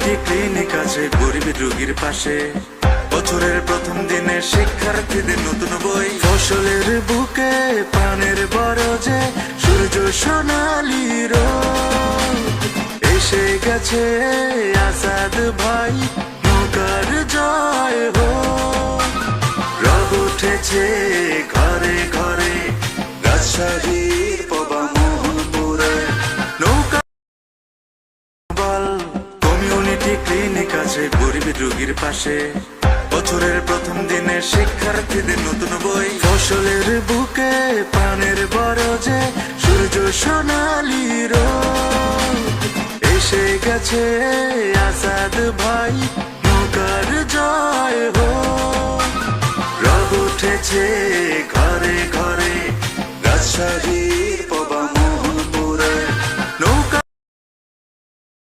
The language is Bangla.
কমিউনিটি ক্লিনিক আছে গরিব রোগীর পাশে। বছরের প্রথম দিনে শিক্ষার্থীদের নতুন বই, ফসলের বুকে পানের বরজে সূর্য সোনালি রোদ। এসে গেছে আসাদ ভাই, নৌকার জয় হোক। রব উঠেছে ঘরে ঘরে রাজশাহীর পবা মোহনপুরে। নৌকা কমিউনিটি ক্লিনিক আছে গরিব রোগীর পাশে। বছরের প্রথম দিনে শিক্ষার্থীদের নতুন বই, ফসলের বুকে পানের বরজে সূর্য সোনালি রোদ। এসে গেছে আসাদ ভাই, নৌকার জয় হোক। রব উঠেছে ঘরে ঘরে রাজশাহী